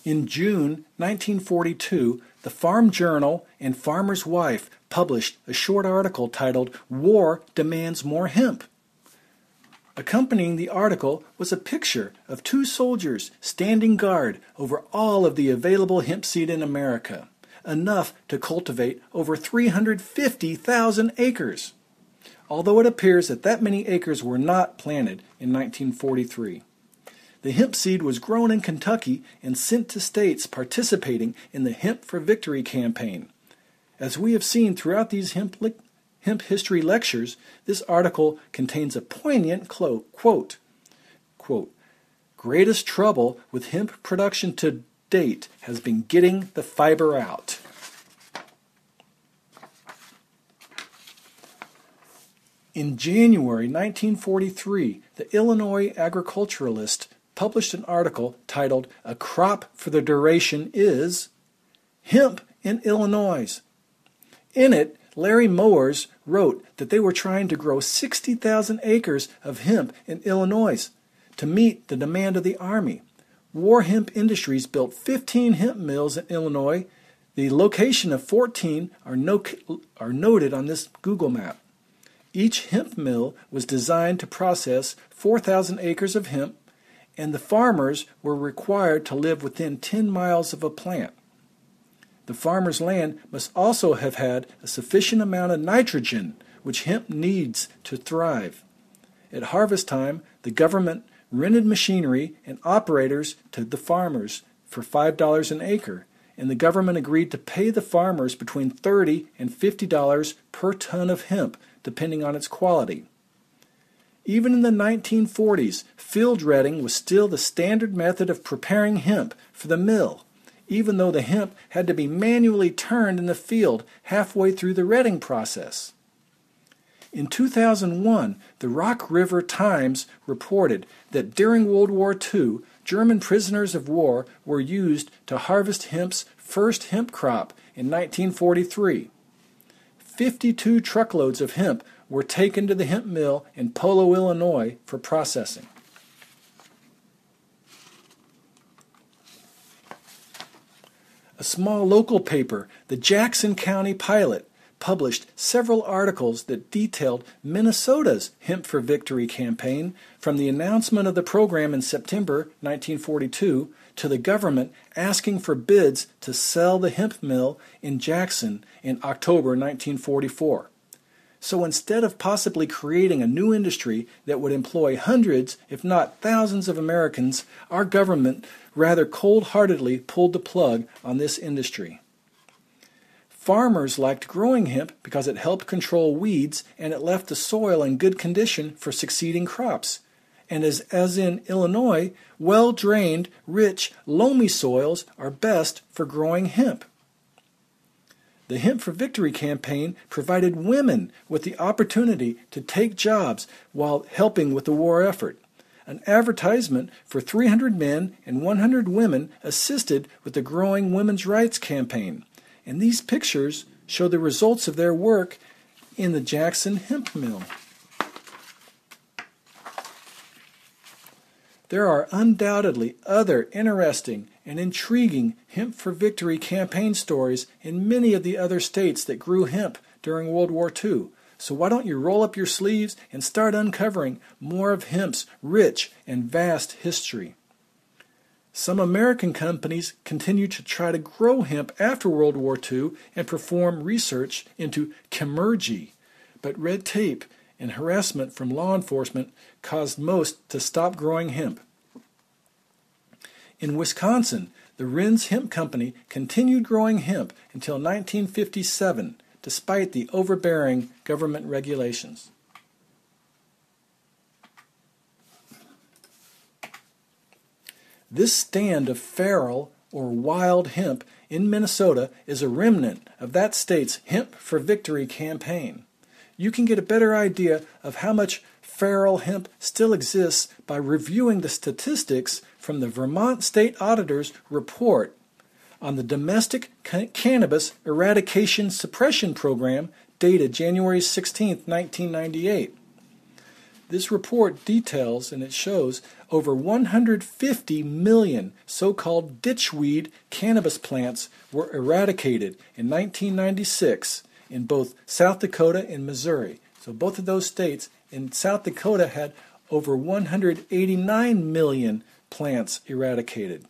In June 1942, the Farm Journal and Farmer's Wife published a short article titled "War Demands More Hemp." Accompanying the article was a picture of two soldiers standing guard over all of the available hemp seed in America, enough to cultivate over 350,000 acres, although it appears that many acres were not planted in 1943. The hemp seed was grown in Kentucky and sent to states participating in the Hemp for Victory campaign. As we have seen throughout these hemp history lectures, this article contains a poignant quote, "Greatest trouble with hemp production to date has been getting the fiber out." In January 1943, the Illinois agriculturalist published an article titled "A Crop for the Duration is Hemp in Illinois." In it, Larry Mowers wrote that they were trying to grow 60,000 acres of hemp in Illinois to meet the demand of the Army. War Hemp Industries built 15 hemp mills in Illinois. The location of 14 are noted on this Google map. Each hemp mill was designed to process 4,000 acres of hemp, and the farmers were required to live within 10 miles of a plant. The farmer's land must also have had a sufficient amount of nitrogen, which hemp needs to thrive. At harvest time, the government rented machinery and operators to the farmers for $5 an acre, and the government agreed to pay the farmers between $30 and $50 per ton of hemp, depending on its quality. Even in the 1940s, field retting was still the standard method of preparing hemp for the mill, even though the hemp had to be manually turned in the field halfway through the retting process. In 2001, the Rock River Times reported that during World War II, German prisoners of war were used to harvest hemp's first hemp crop in 1943. 52 truckloads of hemp were taken to the hemp mill in Polo, Illinois for processing. A small local paper, the Jackson County Pilot, published several articles that detailed Minnesota's Hemp for Victory campaign from the announcement of the program in September 1942 to the government asking for bids to sell the hemp mill in Jackson in October 1944. So instead of possibly creating a new industry that would employ hundreds, if not thousands of Americans, our government rather cold-heartedly pulled the plug on this industry. Farmers liked growing hemp because it helped control weeds and it left the soil in good condition for succeeding crops. And as in Illinois, well-drained, rich, loamy soils are best for growing hemp. The Hemp for Victory campaign provided women with the opportunity to take jobs while helping with the war effort. An advertisement for 300 men and 100 women assisted with the growing women's rights campaign. And these pictures show the results of their work in the Jackson hemp mill. There are undoubtedly other interesting and intriguing Hemp for Victory campaign stories in many of the other states that grew hemp during World War II. So why don't you roll up your sleeves and start uncovering more of hemp's rich and vast history? Some American companies continue to try to grow hemp after World War II and perform research into chemurgy, but red tape and harassment from law enforcement caused most to stop growing hemp. In Wisconsin, the Renz Hemp Company continued growing hemp until 1957, despite the overbearing government regulations. This stand of feral or wild hemp in Minnesota is a remnant of that state's Hemp for Victory campaign. You can get a better idea of how much feral hemp still exists by reviewing the statistics from the Vermont State Auditor's report on the Domestic Cannabis Eradication Suppression Program dated January 16, 1998. This report details and it shows over 150 million so-called ditchweed cannabis plants were eradicated in 1996 in both South Dakota and Missouri. So both of those states, in South Dakota had over 189 million plants eradicated.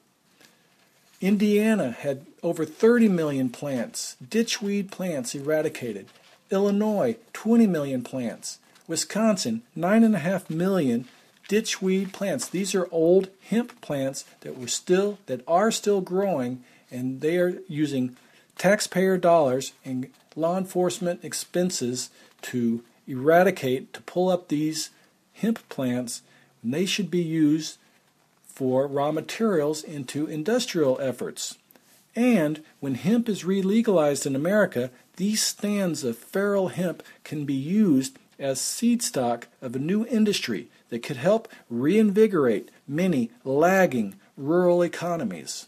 Indiana had over 30 million plants, ditchweed plants eradicated. Illinois, 20 million plants. Wisconsin, 9.5 million ditchweed plants. These are old hemp plants that are still growing, and they are using taxpayer dollars and law enforcement expenses to pull up these hemp plants, and they should be used for raw materials into industrial efforts. And when hemp is re-legalized in America, these stands of feral hemp can be used as seed stock of a new industry that could help reinvigorate many lagging rural economies.